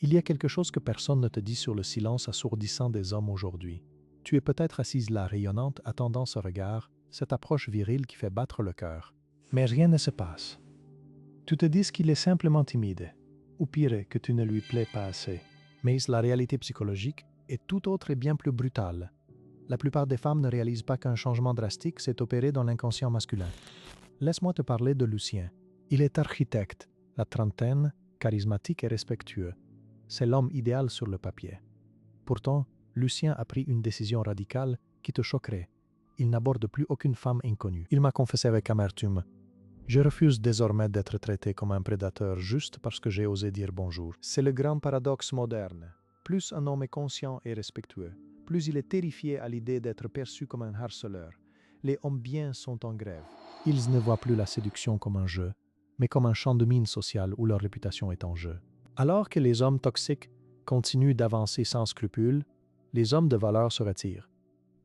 Il y a quelque chose que personne ne te dit sur le silence assourdissant des hommes aujourd'hui. Tu es peut-être assise là rayonnante, attendant ce regard, cette approche virile qui fait battre le cœur. Mais rien ne se passe. Tu te dis qu'il est simplement timide, ou pire, que tu ne lui plais pas assez. Mais la réalité psychologique est tout autre et bien plus brutale. La plupart des femmes ne réalisent pas qu'un changement drastique s'est opéré dans l'inconscient masculin. Laisse-moi te parler de Lucien. Il est architecte, la trentaine, charismatique et respectueux. C'est l'homme idéal sur le papier. Pourtant, Lucien a pris une décision radicale qui te choquerait. Il n'aborde plus aucune femme inconnue. Il m'a confessé avec amertume: je refuse désormais d'être traité comme un prédateur juste parce que j'ai osé dire bonjour. C'est le grand paradoxe moderne. Plus un homme est conscient et respectueux, plus il est terrifié à l'idée d'être perçu comme un harceleur. Les hommes bien sont en grève. Ils ne voient plus la séduction comme un jeu, mais comme un champ de mine social où leur réputation est en jeu. Alors que les hommes toxiques continuent d'avancer sans scrupules, les hommes de valeur se retirent.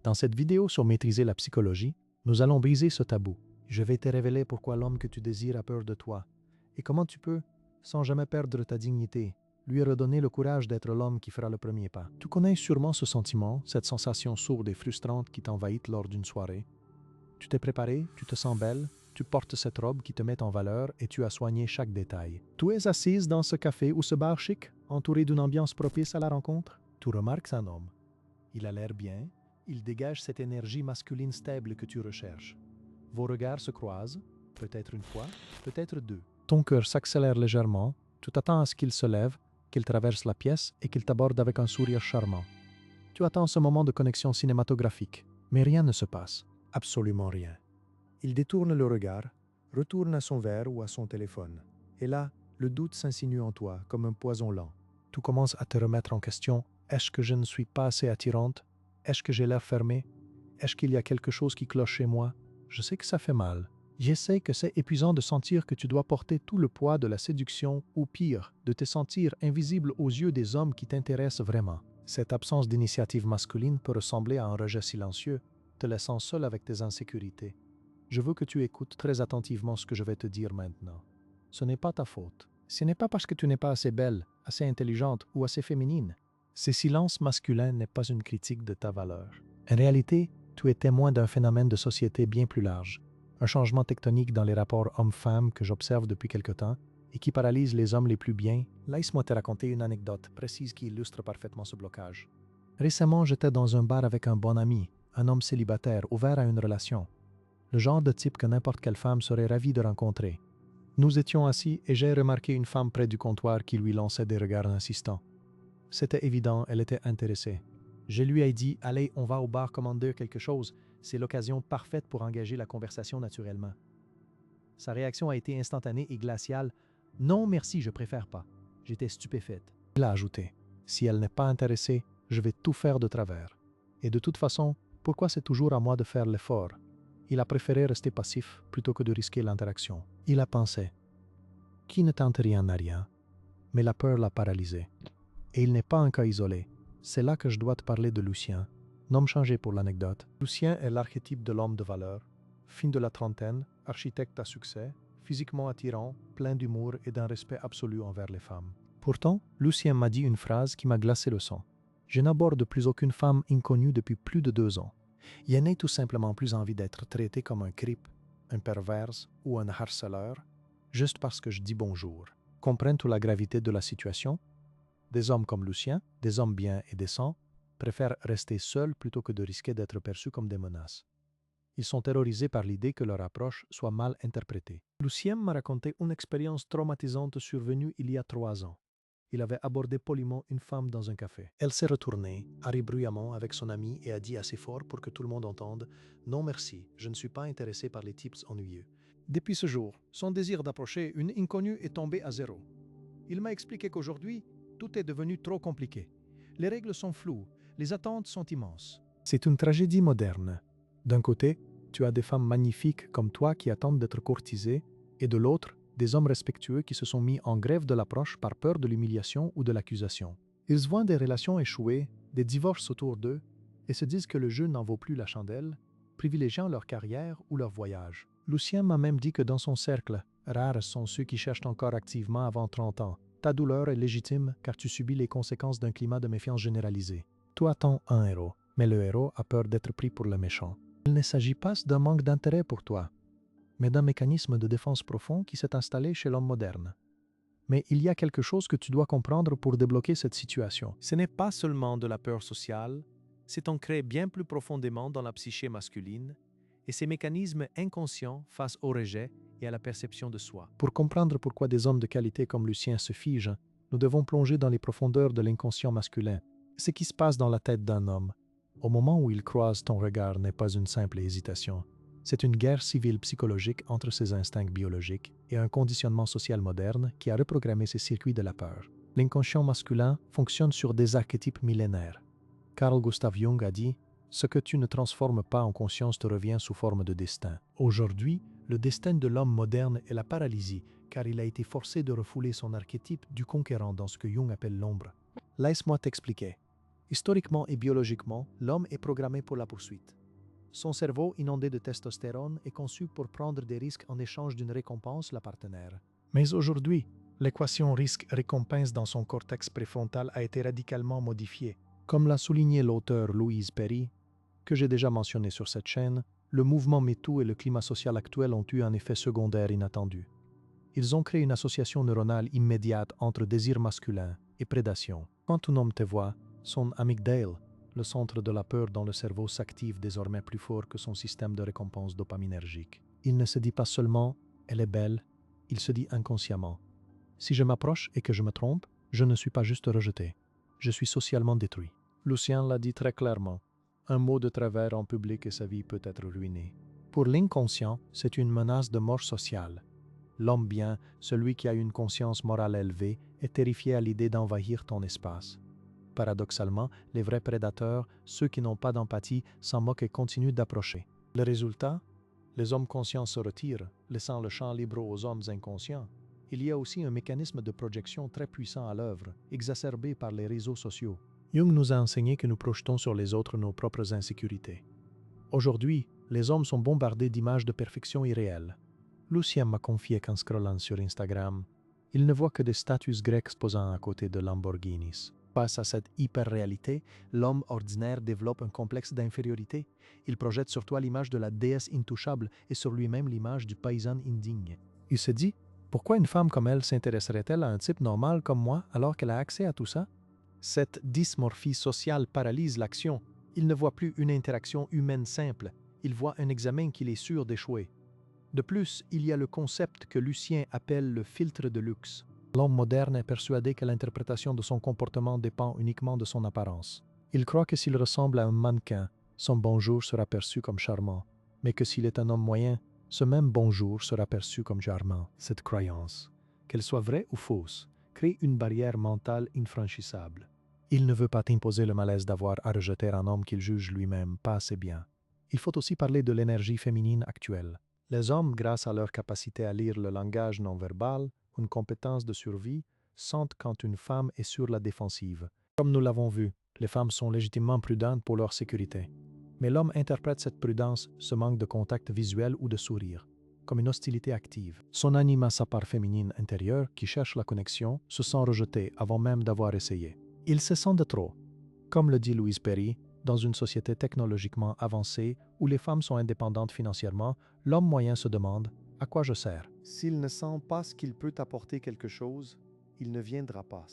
Dans cette vidéo sur maîtriser la psychologie, nous allons briser ce tabou. Je vais te révéler pourquoi l'homme que tu désires a peur de toi et comment tu peux, sans jamais perdre ta dignité, lui redonner le courage d'être l'homme qui fera le premier pas. Tu connais sûrement ce sentiment, cette sensation sourde et frustrante qui t'envahit lors d'une soirée. Tu t'es préparé, tu te sens belle, tu portes cette robe qui te met en valeur et tu as soigné chaque détail. Tu es assise dans ce café ou ce bar chic, entouré d'une ambiance propice à la rencontre. Tu remarques un homme. Il a l'air bien, il dégage cette énergie masculine stable que tu recherches. Vos regards se croisent, peut-être une fois, peut-être deux. Ton cœur s'accélère légèrement, tu t'attends à ce qu'il se lève, qu'il traverse la pièce et qu'il t'aborde avec un sourire charmant. Tu attends ce moment de connexion cinématographique, mais rien ne se passe. Absolument rien. Il détourne le regard, retourne à son verre ou à son téléphone. Et là, le doute s'insinue en toi comme un poison lent. Tu commences à te remettre en question. Est-ce que je ne suis pas assez attirante? Est-ce que j'ai l'air fermé? Est-ce qu'il y a quelque chose qui cloche chez moi? Je sais que ça fait mal. Je sais que c'est épuisant de sentir que tu dois porter tout le poids de la séduction ou pire, de te sentir invisible aux yeux des hommes qui t'intéressent vraiment. Cette absence d'initiative masculine peut ressembler à un rejet silencieux, te laissant seul avec tes insécurités. Je veux que tu écoutes très attentivement ce que je vais te dire maintenant. Ce n'est pas ta faute. Ce n'est pas parce que tu n'es pas assez belle, assez intelligente ou assez féminine. Ce silence masculin n'est pas une critique de ta valeur. En réalité, tu es témoin d'un phénomène de société bien plus large, un changement tectonique dans les rapports hommes-femmes que j'observe depuis quelque temps et qui paralyse les hommes les plus bien. Laisse-moi te raconter une anecdote précise qui illustre parfaitement ce blocage. Récemment, j'étais dans un bar avec un bon ami, un homme célibataire ouvert à une relation. Le genre de type que n'importe quelle femme serait ravie de rencontrer. Nous étions assis et j'ai remarqué une femme près du comptoir qui lui lançait des regards insistants. C'était évident, elle était intéressée. Je lui ai dit: allez, on va au bar commander quelque chose. C'est l'occasion parfaite pour engager la conversation naturellement. Sa réaction a été instantanée et glaciale. Non, merci, je préfère pas. J'étais stupéfaite. Il a ajouté: si elle n'est pas intéressée, je vais tout faire de travers. Et de toute façon, pourquoi c'est toujours à moi de faire l'effort? Il a préféré rester passif plutôt que de risquer l'interaction. Il a pensé: qui ne tente rien n'a rien. Mais la peur l'a paralysé. Et il n'est pas un cas isolé. C'est là que je dois te parler de Lucien. Nom changé pour l'anecdote. Lucien est l'archétype de l'homme de valeur, fin de la trentaine, architecte à succès, physiquement attirant, plein d'humour et d'un respect absolu envers les femmes. Pourtant, Lucien m'a dit une phrase qui m'a glacé le sang. Je n'aborde plus aucune femme inconnue depuis plus de 2 ans. Je n'ai tout simplement plus envie d'être traité comme un creep, un perverse ou un harceleur, juste parce que je dis bonjour. Comprends-tu la gravité de la situation? Des hommes comme Lucien, des hommes bien et décents, préfèrent rester seuls plutôt que de risquer d'être perçus comme des menaces. Ils sont terrorisés par l'idée que leur approche soit mal interprétée. Lucien m'a raconté une expérience traumatisante survenue il y a 3 ans. Il avait abordé poliment une femme dans un café. Elle s'est retournée, a ri bruyamment avec son ami et a dit assez fort pour que tout le monde entende: non merci, je ne suis pas intéressé par les types ennuyeux. Depuis ce jour, son désir d'approcher une inconnue est tombé à zéro. Il m'a expliqué qu'aujourd'hui, tout est devenu trop compliqué. Les règles sont floues, les attentes sont immenses. C'est une tragédie moderne. D'un côté, tu as des femmes magnifiques comme toi qui attendent d'être courtisées, et de l'autre, des hommes respectueux qui se sont mis en grève de l'approche par peur de l'humiliation ou de l'accusation. Ils voient des relations échouer, des divorces autour d'eux, et se disent que le jeu n'en vaut plus la chandelle, privilégiant leur carrière ou leur voyage. Lucien m'a même dit que dans son cercle, rares sont ceux qui cherchent encore activement avant 30 ans, Ta douleur est légitime car tu subis les conséquences d'un climat de méfiance généralisé. Tu attends un héros, mais le héros a peur d'être pris pour le méchant. Il ne s'agit pas d'un manque d'intérêt pour toi, mais d'un mécanisme de défense profond qui s'est installé chez l'homme moderne. Mais il y a quelque chose que tu dois comprendre pour débloquer cette situation. Ce n'est pas seulement de la peur sociale, c'est ancré bien plus profondément dans la psyché masculine, et ces mécanismes inconscients face au rejet et à la perception de soi. Pour comprendre pourquoi des hommes de qualité comme Lucien se figent, nous devons plonger dans les profondeurs de l'inconscient masculin. Ce qui se passe dans la tête d'un homme, au moment où il croise ton regard, n'est pas une simple hésitation. C'est une guerre civile psychologique entre ses instincts biologiques et un conditionnement social moderne qui a reprogrammé ses circuits de la peur. L'inconscient masculin fonctionne sur des archétypes millénaires. Carl Gustav Jung a dit « Ce que tu ne transformes pas en conscience te revient sous forme de destin ». Aujourd'hui, le destin de l'homme moderne est la paralysie, car il a été forcé de refouler son archétype du conquérant dans ce que Jung appelle l'ombre. Laisse-moi t'expliquer. Historiquement et biologiquement, l'homme est programmé pour la poursuite. Son cerveau, inondé de testostérone, est conçu pour prendre des risques en échange d'une récompense, la partenaire. Mais aujourd'hui, l'équation risque-récompense dans son cortex préfrontal a été radicalement modifiée. Comme l'a souligné l'auteur Louise Perry, que j'ai déjà mentionné sur cette chaîne, le mouvement MeToo et le climat social actuel ont eu un effet secondaire inattendu. Ils ont créé une association neuronale immédiate entre désir masculin et prédation. Quand un homme te voit, son amygdale, le centre de la peur dans le cerveau, s'active désormais plus fort que son système de récompense dopaminergique. Il ne se dit pas seulement « elle est belle », il se dit inconsciemment « si je m'approche et que je me trompe, je ne suis pas juste rejeté, je suis socialement détruit ». Lucien l'a dit très clairement, un mot de travers en public et sa vie peut être ruinée. Pour l'inconscient, c'est une menace de mort sociale. L'homme bien, celui qui a une conscience morale élevée, est terrifié à l'idée d'envahir ton espace. Paradoxalement, les vrais prédateurs, ceux qui n'ont pas d'empathie, s'en moquent et continuent d'approcher. Le résultat? Les hommes conscients se retirent, laissant le champ libre aux hommes inconscients. Il y a aussi un mécanisme de projection très puissant à l'œuvre, exacerbé par les réseaux sociaux. Jung nous a enseigné que nous projetons sur les autres nos propres insécurités. Aujourd'hui, les hommes sont bombardés d'images de perfection irréelles. Lucien m'a confié qu'en scrollant sur Instagram, il ne voit que des statues grecques posant à côté de Lamborghinis. Face à cette hyper-réalité, l'homme ordinaire développe un complexe d'infériorité. Il projette sur toi l'image de la déesse intouchable et sur lui-même l'image du paysan indigne. Il se dit, pourquoi une femme comme elle s'intéresserait-elle à un type normal comme moi alors qu'elle a accès à tout ça? Cette dysmorphie sociale paralyse l'action. Il ne voit plus une interaction humaine simple, il voit un examen qu'il est sûr d'échouer. De plus, il y a le concept que Lucien appelle le filtre de luxe. L'homme moderne est persuadé que l'interprétation de son comportement dépend uniquement de son apparence. Il croit que s'il ressemble à un mannequin, son bonjour sera perçu comme charmant, mais que s'il est un homme moyen, ce même bonjour sera perçu comme charmant. Cette croyance, qu'elle soit vraie ou fausse, crée une barrière mentale infranchissable. Il ne veut pas t'imposer le malaise d'avoir à rejeter un homme qu'il juge lui-même pas assez bien. Il faut aussi parler de l'énergie féminine actuelle. Les hommes, grâce à leur capacité à lire le langage non-verbal, une compétence de survie, sentent quand une femme est sur la défensive. Comme nous l'avons vu, les femmes sont légitimement prudentes pour leur sécurité. Mais l'homme interprète cette prudence, ce manque de contact visuel ou de sourire, comme une hostilité active. Son anima, sa part féminine intérieure, qui cherche la connexion, se sent rejeté avant même d'avoir essayé. Il se sent de trop. Comme le dit Louise Perry, dans une société technologiquement avancée où les femmes sont indépendantes financièrement, l'homme moyen se demande « à quoi je sers ?» S'il ne sent pas qu'il peut apporter quelque chose, il ne viendra pas.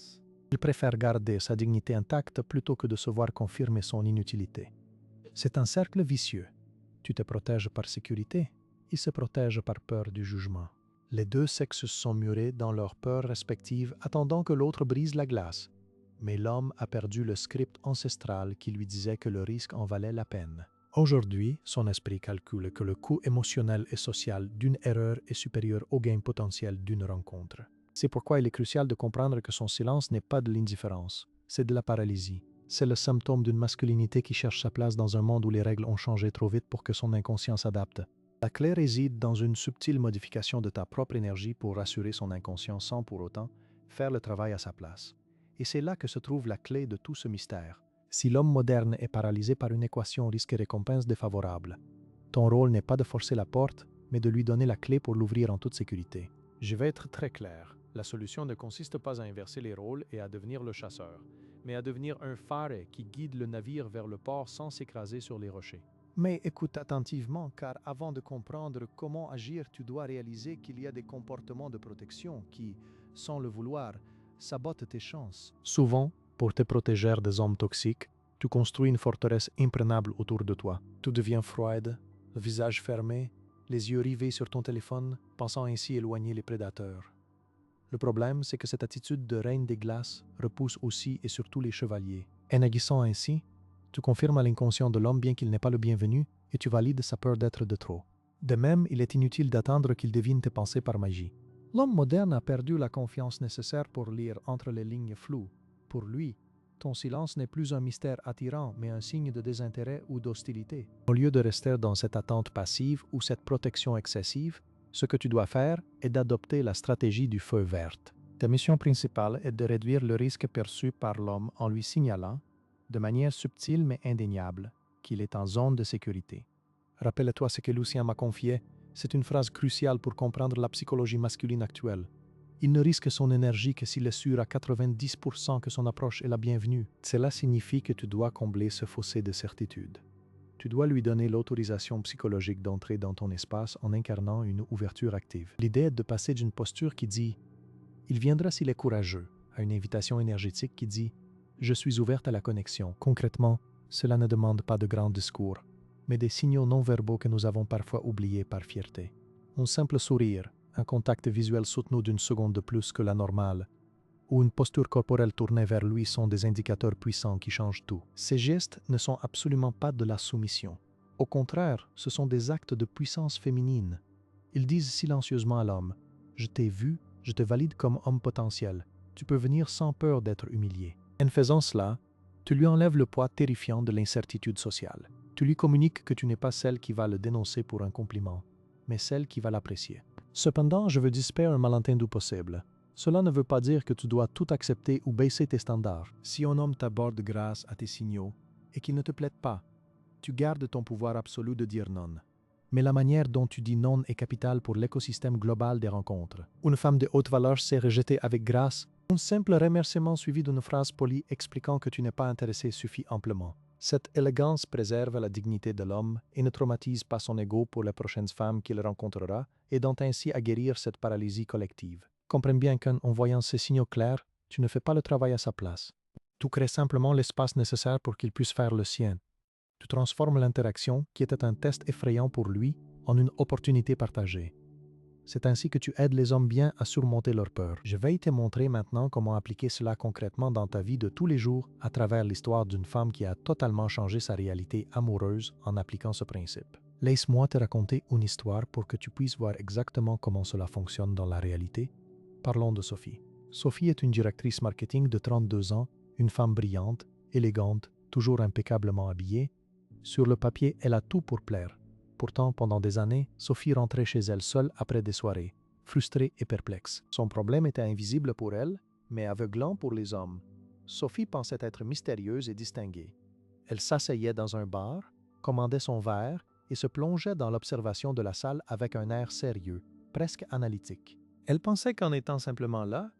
Il préfère garder sa dignité intacte plutôt que de se voir confirmer son inutilité. C'est un cercle vicieux. Tu te protèges par sécurité, il se protège par peur du jugement. Les deux sexes sont murés dans leurs peurs respectives, attendant que l'autre brise la glace. Mais l'homme a perdu le script ancestral qui lui disait que le risque en valait la peine. Aujourd'hui, son esprit calcule que le coût émotionnel et social d'une erreur est supérieur au gain potentiel d'une rencontre. C'est pourquoi il est crucial de comprendre que son silence n'est pas de l'indifférence, c'est de la paralysie. C'est le symptôme d'une masculinité qui cherche sa place dans un monde où les règles ont changé trop vite pour que son inconscient s'adapte. La clé réside dans une subtile modification de ta propre énergie pour rassurer son inconscient sans pour autant faire le travail à sa place. Et c'est là que se trouve la clé de tout ce mystère. Si l'homme moderne est paralysé par une équation risque-récompense défavorable, ton rôle n'est pas de forcer la porte, mais de lui donner la clé pour l'ouvrir en toute sécurité. Je vais être très clair. La solution ne consiste pas à inverser les rôles et à devenir le chasseur, mais à devenir un phare qui guide le navire vers le port sans s'écraser sur les rochers. Mais écoute attentivement, car avant de comprendre comment agir, tu dois réaliser qu'il y a des comportements de protection qui, sans le vouloir, sabotent tes chances. Souvent, pour te protéger des hommes toxiques, tu construis une forteresse imprenable autour de toi. Tu deviens froide, le visage fermé, les yeux rivés sur ton téléphone, pensant ainsi éloigner les prédateurs. Le problème, c'est que cette attitude de reine des glaces repousse aussi et surtout les chevaliers. En agissant ainsi, tu confirmes à l'inconscient de l'homme bien qu'il n'est pas le bienvenu et tu valides sa peur d'être de trop. De même, il est inutile d'attendre qu'il devine tes pensées par magie. L'homme moderne a perdu la confiance nécessaire pour lire entre les lignes floues. Pour lui, ton silence n'est plus un mystère attirant, mais un signe de désintérêt ou d'hostilité. Au lieu de rester dans cette attente passive ou cette protection excessive, ce que tu dois faire est d'adopter la stratégie du feu vert. Ta mission principale est de réduire le risque perçu par l'homme en lui signalant, de manière subtile mais indéniable, qu'il est en zone de sécurité. Rappelle-toi ce que Lucien m'a confié, c'est une phrase cruciale pour comprendre la psychologie masculine actuelle. Il ne risque son énergie que s'il est sûr à 90% que son approche est la bienvenue. Cela signifie que tu dois combler ce fossé de certitude. Tu dois lui donner l'autorisation psychologique d'entrer dans ton espace en incarnant une ouverture active. L'idée est de passer d'une posture qui dit « Il viendra s'il est courageux » à une invitation énergétique qui dit « Je suis ouverte à la connexion ». Concrètement, cela ne demande pas de grands discours, mais des signaux non-verbaux que nous avons parfois oubliés par fierté. Un simple sourire, un contact visuel soutenu d'une seconde de plus que la normale, ou une posture corporelle tournée vers lui sont des indicateurs puissants qui changent tout. Ces gestes ne sont absolument pas de la soumission. Au contraire, ce sont des actes de puissance féminine. Ils disent silencieusement à l'homme « Je t'ai vu, je te valide comme homme potentiel. Tu peux venir sans peur d'être humilié. » En faisant cela, tu lui enlèves le poids terrifiant de l'incertitude sociale. Tu lui communiques que tu n'es pas celle qui va le dénoncer pour un compliment, mais celle qui va l'apprécier. Cependant, je veux dissiper un malentendu possible. Cela ne veut pas dire que tu dois tout accepter ou baisser tes standards. Si un homme t'aborde grâce à tes signaux et qu'il ne te plaît pas, tu gardes ton pouvoir absolu de dire non. Mais la manière dont tu dis non est capitale pour l'écosystème global des rencontres. Une femme de haute valeur s'est rejetée avec grâce. Un simple remerciement suivi d'une phrase polie expliquant que tu n'es pas intéressé suffit amplement. Cette élégance préserve la dignité de l'homme et ne traumatise pas son ego pour les prochaines femmes qu'il rencontrera, aidant ainsi à guérir cette paralysie collective. Comprends bien qu'en voyant ces signaux clairs, tu ne fais pas le travail à sa place. Tu crées simplement l'espace nécessaire pour qu'il puisse faire le sien. Tu transformes l'interaction, qui était un test effrayant pour lui, en une opportunité partagée. C'est ainsi que tu aides les hommes bien à surmonter leur peur. Je vais te montrer maintenant comment appliquer cela concrètement dans ta vie de tous les jours à travers l'histoire d'une femme qui a totalement changé sa réalité amoureuse en appliquant ce principe. Laisse-moi te raconter une histoire pour que tu puisses voir exactement comment cela fonctionne dans la réalité. Parlons de Sophie. Sophie est une directrice marketing de 32 ans, une femme brillante, élégante, toujours impeccablement habillée. Sur le papier, elle a tout pour plaire. Pourtant, pendant des années, Sophie rentrait chez elle seule après des soirées, frustrée et perplexe. Son problème était invisible pour elle, mais aveuglant pour les hommes. Sophie pensait être mystérieuse et distinguée. Elle s'asseyait dans un bar, commandait son verre et se plongeait dans l'observation de la salle avec un air sérieux, presque analytique. Elle pensait qu'en étant simplement là,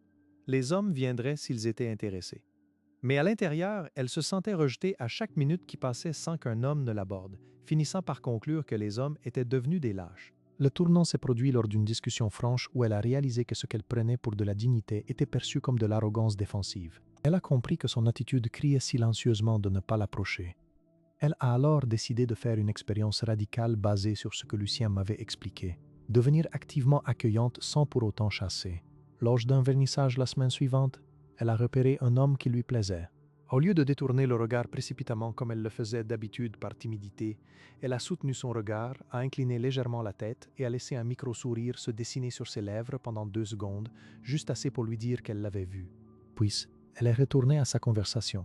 les hommes viendraient s'ils étaient intéressés. Mais à l'intérieur, elle se sentait rejetée à chaque minute qui passait sans qu'un homme ne l'aborde, finissant par conclure que les hommes étaient devenus des lâches. Le tournant s'est produit lors d'une discussion franche où elle a réalisé que ce qu'elle prenait pour de la dignité était perçu comme de l'arrogance défensive. Elle a compris que son attitude criait silencieusement de ne pas l'approcher. Elle a alors décidé de faire une expérience radicale basée sur ce que Lucien m'avait expliqué. Devenir activement accueillante sans pour autant chasser. Lors d'un vernissage la semaine suivante, elle a repéré un homme qui lui plaisait. Au lieu de détourner le regard précipitamment comme elle le faisait d'habitude par timidité, elle a soutenu son regard, a incliné légèrement la tête et a laissé un micro-sourire se dessiner sur ses lèvres pendant 2 secondes, juste assez pour lui dire qu'elle l'avait vu. Puis, elle est retournée à sa conversation.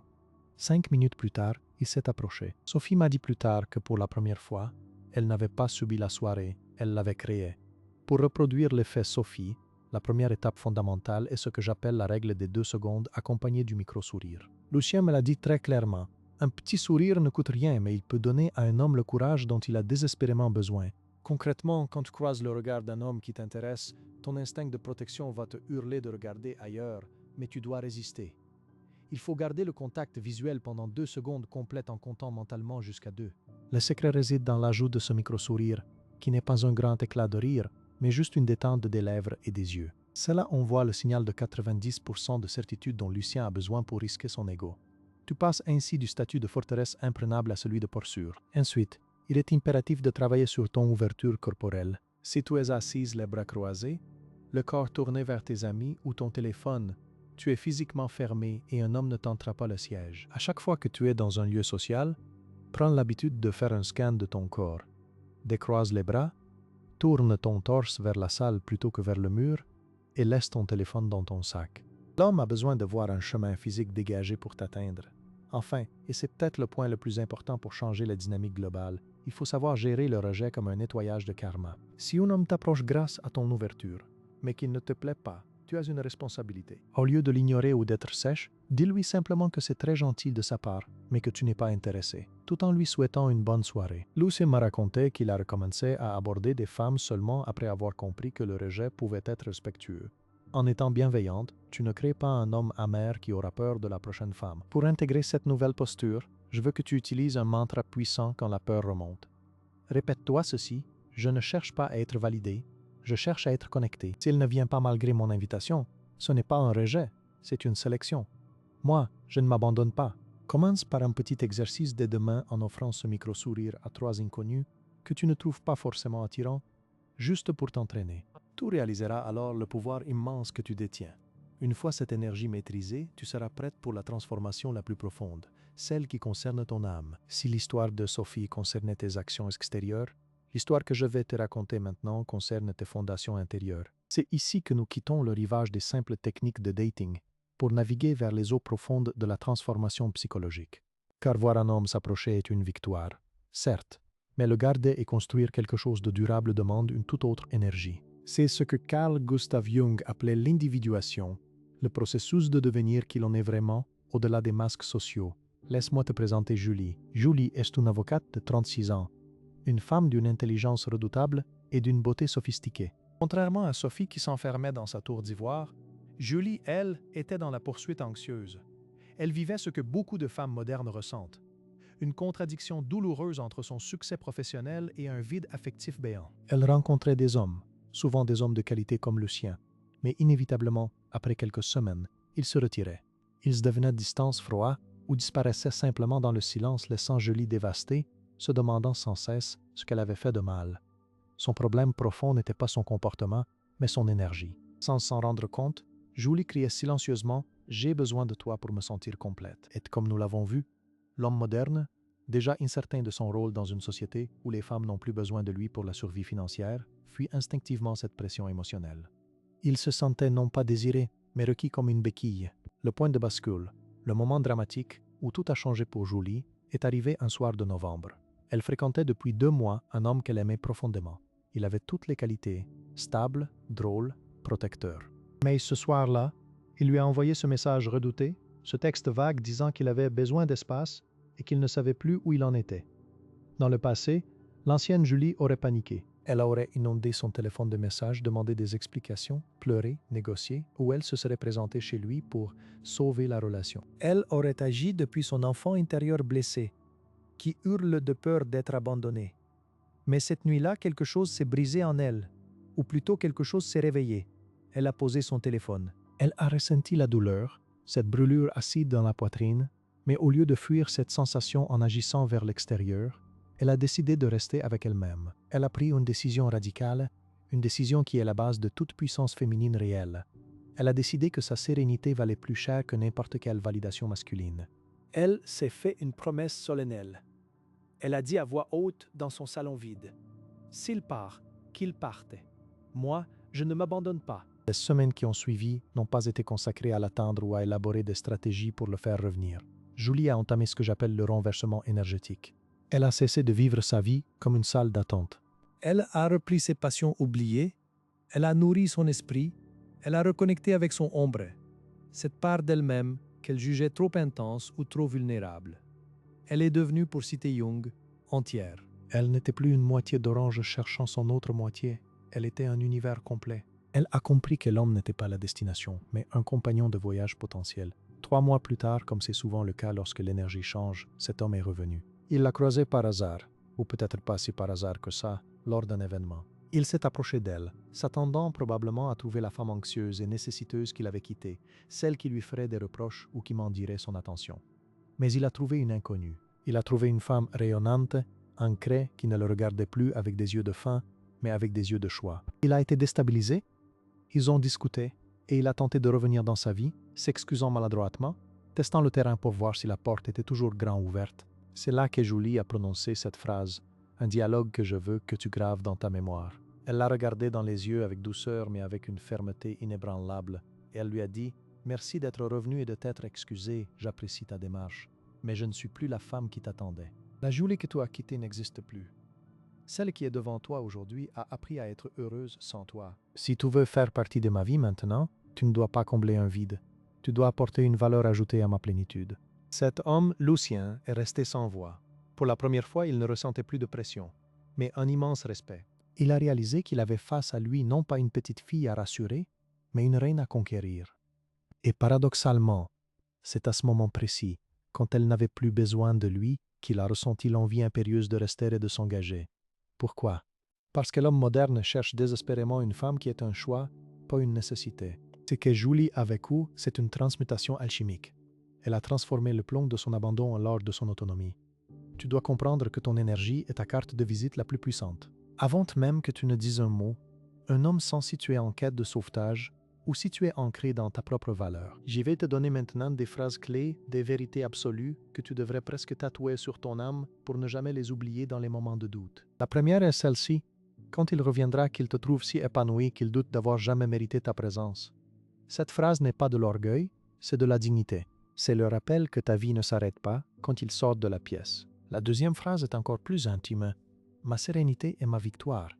5 minutes plus tard, il s'est approché. Sophie m'a dit plus tard que pour la première fois, elle n'avait pas subi la soirée, elle l'avait créée. Pour reproduire l'effet Sophie, la première étape fondamentale est ce que j'appelle la règle des 2 secondes accompagnée du micro-sourire. Lucien me l'a dit très clairement. Un petit sourire ne coûte rien, mais il peut donner à un homme le courage dont il a désespérément besoin. Concrètement, quand tu croises le regard d'un homme qui t'intéresse, Ton instinct de protection va te hurler de regarder ailleurs, mais tu dois résister. Il faut garder le contact visuel pendant 2 secondes complètes en comptant mentalement jusqu'à 2. Le secret réside dans l'ajout de ce micro-sourire, qui n'est pas un grand éclat de rire, mais juste une détente des lèvres et des yeux. C'est là on voit le signal de 90% de certitude dont Lucien a besoin pour risquer son ego. Tu passes ainsi du statut de forteresse imprenable à celui de port sûr. Ensuite, il est impératif de travailler sur ton ouverture corporelle. Si tu es assise les bras croisés, le corps tourné vers tes amis ou ton téléphone, tu es physiquement fermé et un homme ne tentera pas le siège. À chaque fois que tu es dans un lieu social, prends l'habitude de faire un scan de ton corps. Décroise les bras, tourne ton torse vers la salle plutôt que vers le mur et laisse ton téléphone dans ton sac. L'homme a besoin de voir un chemin physique dégagé pour t'atteindre. Enfin, et c'est peut-être le point le plus important pour changer la dynamique globale, il faut savoir gérer le rejet comme un nettoyage de karma. Si un homme t'approche grâce à ton ouverture, mais qu'il ne te plaît pas, tu as une responsabilité. Au lieu de l'ignorer ou d'être sèche, dis-lui simplement que c'est très gentil de sa part, mais que tu n'es pas intéressé, tout en lui souhaitant une bonne soirée. Lucien m'a raconté qu'il a recommencé à aborder des femmes seulement après avoir compris que le rejet pouvait être respectueux. En étant bienveillante, tu ne crées pas un homme amer qui aura peur de la prochaine femme. Pour intégrer cette nouvelle posture, je veux que tu utilises un mantra puissant quand la peur remonte. Répète-toi ceci: je ne cherche pas à être validé, je cherche à être connecté. S'il ne vient pas malgré mon invitation, ce n'est pas un rejet, c'est une sélection. Moi, je ne m'abandonne pas. Commence par un petit exercice dès demain en offrant ce micro-sourire à 3 inconnus que tu ne trouves pas forcément attirants, juste pour t'entraîner. Tu réaliseras alors le pouvoir immense que tu détiens. Une fois cette énergie maîtrisée, tu seras prête pour la transformation la plus profonde, celle qui concerne ton âme. Si l'histoire de Sophie concernait tes actions extérieures, l'histoire que je vais te raconter maintenant concerne tes fondations intérieures. C'est ici que nous quittons le rivage des simples techniques de dating pour naviguer vers les eaux profondes de la transformation psychologique. Car voir un homme s'approcher est une victoire, certes, mais le garder et construire quelque chose de durable demande une toute autre énergie. C'est ce que Carl Gustav Jung appelait l'individuation, le processus de devenir qui l'on est vraiment au-delà des masques sociaux. Laisse-moi te présenter Julie. Julie est une avocate de 36 ans, une femme d'une intelligence redoutable et d'une beauté sophistiquée. Contrairement à Sophie qui s'enfermait dans sa tour d'ivoire, Julie, elle, était dans la poursuite anxieuse. Elle vivait ce que beaucoup de femmes modernes ressentent: une contradiction douloureuse entre son succès professionnel et un vide affectif béant. Elle rencontrait des hommes, souvent des hommes de qualité comme le sien, mais inévitablement, après quelques semaines, ils se retiraient. Ils devenaient distants, froids, ou disparaissaient simplement dans le silence, laissant Julie dévastée, se demandant sans cesse ce qu'elle avait fait de mal. Son problème profond n'était pas son comportement, mais son énergie. Sans s'en rendre compte, Julie criait silencieusement « J'ai besoin de toi pour me sentir complète ». Et comme nous l'avons vu, l'homme moderne, déjà incertain de son rôle dans une société où les femmes n'ont plus besoin de lui pour la survie financière, fuit instinctivement cette pression émotionnelle. Il se sentait non pas désiré, mais requis comme une béquille. Le point de bascule, le moment dramatique où tout a changé pour Julie, est arrivé un soir de novembre. Elle fréquentait depuis 2 mois un homme qu'elle aimait profondément. Il avait toutes les qualités: stable, drôle, protecteur. Mais ce soir-là, il lui a envoyé ce message redouté, ce texte vague disant qu'il avait besoin d'espace et qu'il ne savait plus où il en était. Dans le passé, l'ancienne Julie aurait paniqué. Elle aurait inondé son téléphone de messages, demandé des explications, pleuré, négocié, ou elle se serait présentée chez lui pour sauver la relation. Elle aurait agi depuis son enfant intérieur blessé, qui hurle de peur d'être abandonné. Mais cette nuit-là, quelque chose s'est brisé en elle, ou plutôt quelque chose s'est réveillé. Elle a posé son téléphone. Elle a ressenti la douleur, cette brûlure acide dans la poitrine, mais au lieu de fuir cette sensation en agissant vers l'extérieur, elle a décidé de rester avec elle-même. Elle a pris une décision radicale, une décision qui est la base de toute puissance féminine réelle. Elle a décidé que sa sérénité valait plus cher que n'importe quelle validation masculine. Elle s'est fait une promesse solennelle. Elle a dit à voix haute dans son salon vide: « S'il part, qu'il parte. Moi, je ne m'abandonne pas. » Les semaines qui ont suivi n'ont pas été consacrées à l'attendre ou à élaborer des stratégies pour le faire revenir. Julie a entamé ce que j'appelle le renversement énergétique. Elle a cessé de vivre sa vie comme une salle d'attente. Elle a repris ses passions oubliées, elle a nourri son esprit, elle a reconnecté avec son ombre, cette part d'elle-même qu'elle jugeait trop intense ou trop vulnérable. Elle est devenue, pour citer Jung, entière. Elle n'était plus une moitié d'orange cherchant son autre moitié, elle était un univers complet. Elle a compris que l'homme n'était pas la destination, mais un compagnon de voyage potentiel. 3 mois plus tard, comme c'est souvent le cas lorsque l'énergie change, cet homme est revenu. Il l'a croisé par hasard, ou peut-être pas si par hasard que ça, lors d'un événement. Il s'est approché d'elle, s'attendant probablement à trouver la femme anxieuse et nécessiteuse qu'il avait quittée, celle qui lui ferait des reproches ou qui mendirait son attention. Mais il a trouvé une inconnue. Il a trouvé une femme rayonnante, ancrée, qui ne le regardait plus avec des yeux de faim, mais avec des yeux de choix. Il a été déstabilisé. Ils ont discuté, et il a tenté de revenir dans sa vie, s'excusant maladroitement, testant le terrain pour voir si la porte était toujours grand ouverte. C'est là que Julie a prononcé cette phrase, un dialogue que je veux que tu graves dans ta mémoire. Elle l'a regardé dans les yeux avec douceur mais avec une fermeté inébranlable, et elle lui a dit « Merci d'être revenu et de t'être excusé, j'apprécie ta démarche, mais je ne suis plus la femme qui t'attendait. La Julie que tu as quittée n'existe plus. Celle qui est devant toi aujourd'hui a appris à être heureuse sans toi. Si tu veux faire partie de ma vie maintenant, tu ne dois pas combler un vide. Tu dois apporter une valeur ajoutée à ma plénitude. » Cet homme, Lucien, est resté sans voix. Pour la première fois, il ne ressentait plus de pression, mais un immense respect. Il a réalisé qu'il avait face à lui non pas une petite fille à rassurer, mais une reine à conquérir. Et paradoxalement, c'est à ce moment précis, quand elle n'avait plus besoin de lui, qu'il a ressenti l'envie impérieuse de rester et de s'engager. Pourquoi? Parce que l'homme moderne cherche désespérément une femme qui est un choix, pas une nécessité. Ce que Julie a vécu, c'est une transmutation alchimique. Elle a transformé le plomb de son abandon en l'or de son autonomie. Tu dois comprendre que ton énergie est ta carte de visite la plus puissante. Avant même que tu ne dises un mot, un homme sent si tu es en quête de sauvetage ou si tu es ancré dans ta propre valeur. J'y vais te donner maintenant des phrases clés, des vérités absolues que tu devrais presque tatouer sur ton âme pour ne jamais les oublier dans les moments de doute. La première est celle-ci. Quand il reviendra qu'il te trouve si épanoui qu'il doute d'avoir jamais mérité ta présence. Cette phrase n'est pas de l'orgueil, c'est de la dignité. C'est le rappel que ta vie ne s'arrête pas quand il sort de la pièce. La deuxième phrase est encore plus intime. Ma sérénité est ma victoire.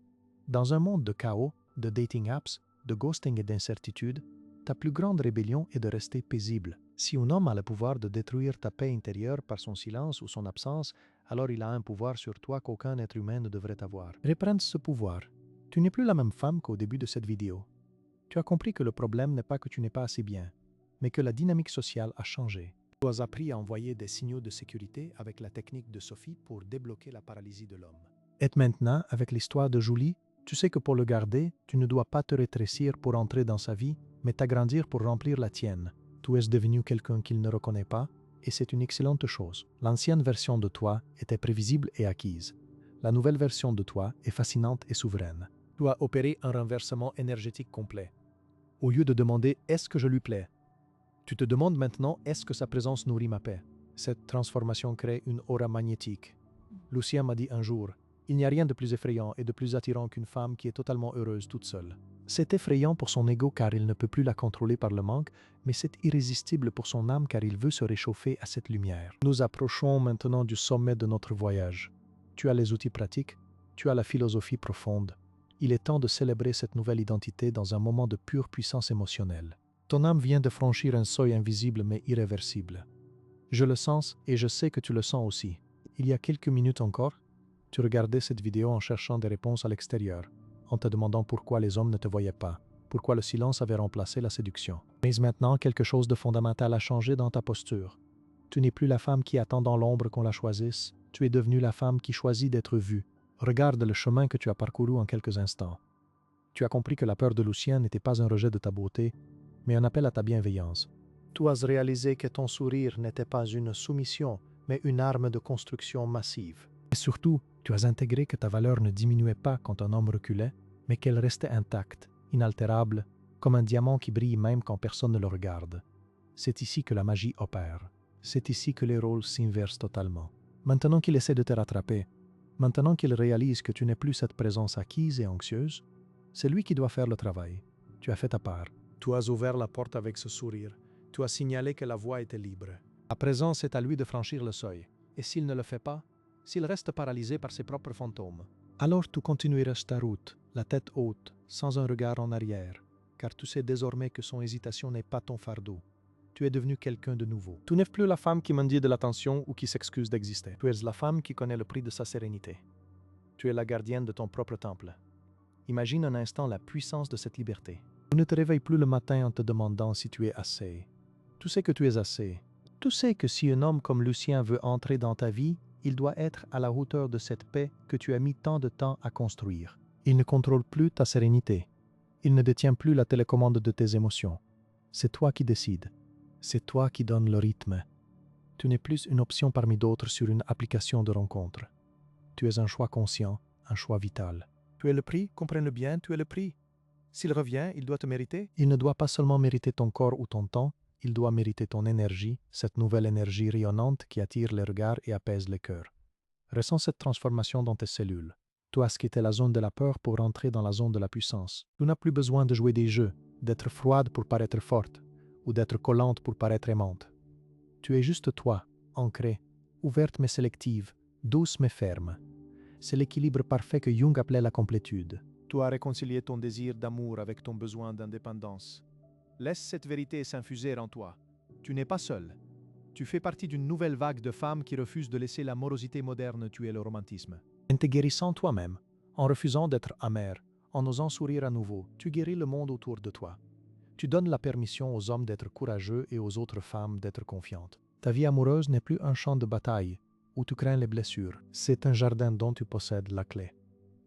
Dans un monde de chaos, de dating apps, de ghosting et d'incertitude, ta plus grande rébellion est de rester paisible. Si un homme a le pouvoir de détruire ta paix intérieure par son silence ou son absence, alors il a un pouvoir sur toi qu'aucun être humain ne devrait avoir. Reprends ce pouvoir. Tu n'es plus la même femme qu'au début de cette vidéo. Tu as compris que le problème n'est pas que tu n'es pas assez bien, mais que la dynamique sociale a changé. Tu as appris à envoyer des signaux de sécurité avec la technique de Sophie pour débloquer la paralysie de l'homme. Et maintenant, avec l'histoire de Julie, tu sais que pour le garder, tu ne dois pas te rétrécir pour entrer dans sa vie, mais t'agrandir pour remplir la tienne. Tu es devenu quelqu'un qu'il ne reconnaît pas, et c'est une excellente chose. L'ancienne version de toi était prévisible et acquise. La nouvelle version de toi est fascinante et souveraine. Tu as opéré un renversement énergétique complet. Au lieu de demander « est-ce que je lui plais ?», tu te demandes maintenant « est-ce que sa présence nourrit ma paix ?» Cette transformation crée une aura magnétique. Lucien m'a dit un jour « il n'y a rien de plus effrayant et de plus attirant qu'une femme qui est totalement heureuse toute seule. » C'est effrayant pour son ego car il ne peut plus la contrôler par le manque, mais c'est irrésistible pour son âme car il veut se réchauffer à cette lumière. Nous approchons maintenant du sommet de notre voyage. Tu as les outils pratiques, tu as la philosophie profonde. Il est temps de célébrer cette nouvelle identité dans un moment de pure puissance émotionnelle. Ton âme vient de franchir un seuil invisible mais irréversible. Je le sens et je sais que tu le sens aussi. Il y a quelques minutes encore, tu regardais cette vidéo en cherchant des réponses à l'extérieur, en te demandant pourquoi les hommes ne te voyaient pas, pourquoi le silence avait remplacé la séduction. Mais maintenant, quelque chose de fondamental a changé dans ta posture. Tu n'es plus la femme qui attend dans l'ombre qu'on la choisisse, tu es devenue la femme qui choisit d'être vue. Regarde le chemin que tu as parcouru en quelques instants. Tu as compris que la peur de Lucien n'était pas un rejet de ta beauté, mais un appel à ta bienveillance. Tu as réalisé que ton sourire n'était pas une soumission, mais une arme de construction massive. Et surtout, tu as intégré que ta valeur ne diminuait pas quand un homme reculait, mais qu'elle restait intacte, inaltérable, comme un diamant qui brille même quand personne ne le regarde. C'est ici que la magie opère. C'est ici que les rôles s'inversent totalement. Maintenant qu'il essaie de te rattraper, maintenant qu'il réalise que tu n'es plus cette présence acquise et anxieuse, c'est lui qui doit faire le travail. Tu as fait ta part. Tu as ouvert la porte avec ce sourire. Tu as signalé que la voie était libre. À présent, c'est à lui de franchir le seuil. Et s'il ne le fait pas, s'il reste paralysé par ses propres fantômes, alors tu continueras ta route, la tête haute, sans un regard en arrière, car tu sais désormais que son hésitation n'est pas ton fardeau. Tu es devenu quelqu'un de nouveau. Tu n'es plus la femme qui mendie de l'attention ou qui s'excuse d'exister. Tu es la femme qui connaît le prix de sa sérénité. Tu es la gardienne de ton propre temple. Imagine un instant la puissance de cette liberté. Tu ne te réveilles plus le matin en te demandant si tu es assez. Tu sais que tu es assez. Tu sais que si un homme comme Lucien veut entrer dans ta vie, il doit être à la hauteur de cette paix que tu as mis tant de temps à construire. Il ne contrôle plus ta sérénité. Il ne détient plus la télécommande de tes émotions. C'est toi qui décides. C'est toi qui donnes le rythme. Tu n'es plus une option parmi d'autres sur une application de rencontre. Tu es un choix conscient, un choix vital. Tu es le prix, comprends-le bien, tu es le prix. S'il revient, il doit te mériter. Il ne doit pas seulement mériter ton corps ou ton temps, il doit mériter ton énergie, cette nouvelle énergie rayonnante qui attire les regards et apaise les cœurs. Ressens cette transformation dans tes cellules. Tu as quitté la zone de la peur pour entrer dans la zone de la puissance. Tu n'as plus besoin de jouer des jeux, d'être froide pour paraître forte, ou d'être collante pour paraître aimante. Tu es juste toi, ancrée, ouverte mais sélective, douce mais ferme. C'est l'équilibre parfait que Jung appelait la complétude. Tu as réconcilié ton désir d'amour avec ton besoin d'indépendance. Laisse cette vérité s'infuser en toi. Tu n'es pas seul. Tu fais partie d'une nouvelle vague de femmes qui refusent de laisser la morosité moderne tuer le romantisme. En te guérissant toi-même, en refusant d'être amer, en osant sourire à nouveau, tu guéris le monde autour de toi. Tu donnes la permission aux hommes d'être courageux et aux autres femmes d'être confiantes. Ta vie amoureuse n'est plus un champ de bataille où tu crains les blessures. C'est un jardin dont tu possèdes la clé.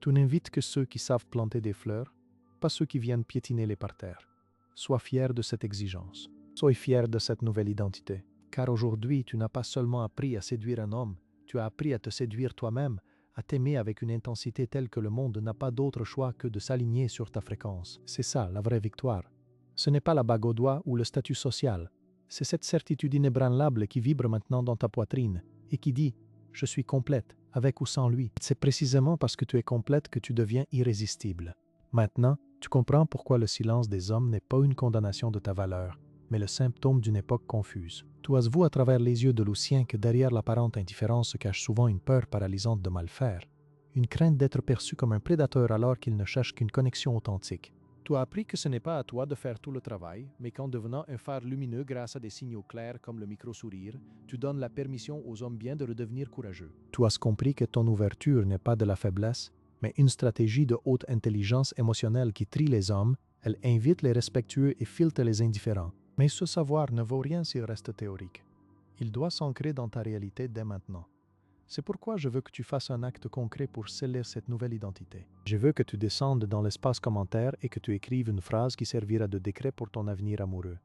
Tu n'invites que ceux qui savent planter des fleurs, pas ceux qui viennent piétiner les parterres. Sois fier de cette exigence. Sois fier de cette nouvelle identité. Car aujourd'hui, tu n'as pas seulement appris à séduire un homme, tu as appris à te séduire toi-même, à t'aimer avec une intensité telle que le monde n'a pas d'autre choix que de s'aligner sur ta fréquence. C'est ça, la vraie victoire. Ce n'est pas la bague au doigt ou le statut social. C'est cette certitude inébranlable qui vibre maintenant dans ta poitrine et qui dit « Je suis complète, avec ou sans lui ». C'est précisément parce que tu es complète que tu deviens irrésistible. Maintenant, tu comprends pourquoi le silence des hommes n'est pas une condamnation de ta valeur, mais le symptôme d'une époque confuse. Tu as vu à travers les yeux de Lucien que derrière l'apparente indifférence se cache souvent une peur paralysante de mal faire, une crainte d'être perçu comme un prédateur alors qu'il ne cherche qu'une connexion authentique. Tu as appris que ce n'est pas à toi de faire tout le travail, mais qu'en devenant un phare lumineux grâce à des signaux clairs comme le micro-sourire, tu donnes la permission aux hommes bien de redevenir courageux. Tu as compris que ton ouverture n'est pas de la faiblesse, mais une stratégie de haute intelligence émotionnelle qui trie les hommes, elle invite les respectueux et filtre les indifférents. Mais ce savoir ne vaut rien s'il reste théorique. Il doit s'ancrer dans ta réalité dès maintenant. C'est pourquoi je veux que tu fasses un acte concret pour sceller cette nouvelle identité. Je veux que tu descendes dans l'espace commentaire et que tu écrives une phrase qui servira de décret pour ton avenir amoureux.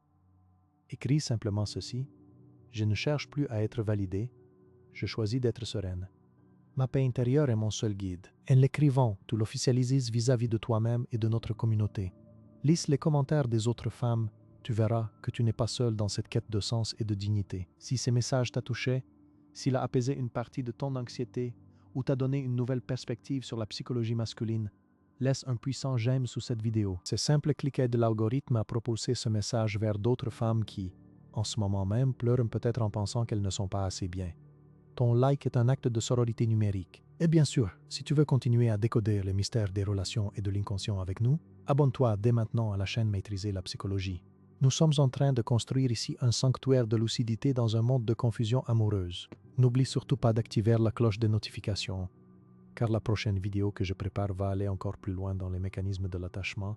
Écris simplement ceci. Je ne cherche plus à être validé. Je choisis d'être sereine. Ma paix intérieure est mon seul guide. En l'écrivant, tu l'officialises vis-à-vis de toi-même et de notre communauté. Lise les commentaires des autres femmes. Tu verras que tu n'es pas seul dans cette quête de sens et de dignité. Si ces messages t'ont touché, s'il a apaisé une partie de ton anxiété ou t'a donné une nouvelle perspective sur la psychologie masculine, laisse un puissant j'aime sous cette vidéo. C'est simple cliquet de l'algorithme à propulser ce message vers d'autres femmes qui, en ce moment même, pleurent peut-être en pensant qu'elles ne sont pas assez bien. Ton like est un acte de sororité numérique. Et bien sûr, si tu veux continuer à décoder les mystères des relations et de l'inconscient avec nous, abonne-toi dès maintenant à la chaîne Maîtriser la psychologie. Nous sommes en train de construire ici un sanctuaire de lucidité dans un monde de confusion amoureuse. N'oublie surtout pas d'activer la cloche des notifications, car la prochaine vidéo que je prépare va aller encore plus loin dans les mécanismes de l'attachement,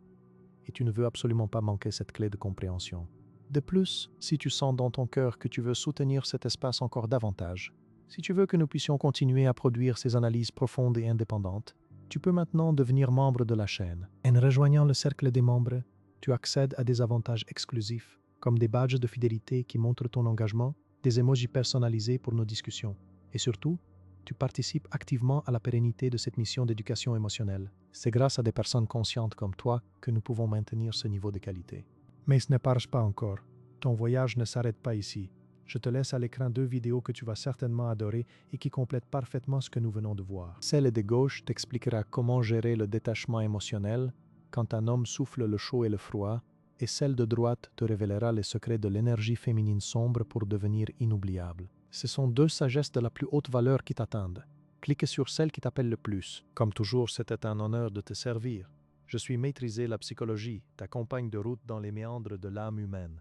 et tu ne veux absolument pas manquer cette clé de compréhension. De plus, si tu sens dans ton cœur que tu veux soutenir cet espace encore davantage, si tu veux que nous puissions continuer à produire ces analyses profondes et indépendantes, tu peux maintenant devenir membre de la chaîne. En rejoignant le cercle des membres, tu accèdes à des avantages exclusifs, comme des badges de fidélité qui montrent ton engagement, des emojis personnalisés pour nos discussions. Et surtout, tu participes activement à la pérennité de cette mission d'éducation émotionnelle. C'est grâce à des personnes conscientes comme toi que nous pouvons maintenir ce niveau de qualité. Mais ce ne marche pas encore. Ton voyage ne s'arrête pas ici. Je te laisse à l'écran 2 vidéos que tu vas certainement adorer et qui complètent parfaitement ce que nous venons de voir. Celle de gauche t'expliquera comment gérer le détachement émotionnel quand un homme souffle le chaud et le froid, et celle de droite te révélera les secrets de l'énergie féminine sombre pour devenir inoubliable. Ce sont 2 sagesses de la plus haute valeur qui t'attendent. Clique sur celle qui t'appelle le plus. Comme toujours, c'était un honneur de te servir. Je suis Maîtriser la psychologie, ta compagne de route dans les méandres de l'âme humaine.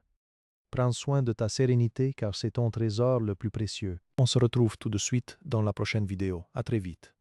Prends soin de ta sérénité car c'est ton trésor le plus précieux. On se retrouve tout de suite dans la prochaine vidéo. À très vite.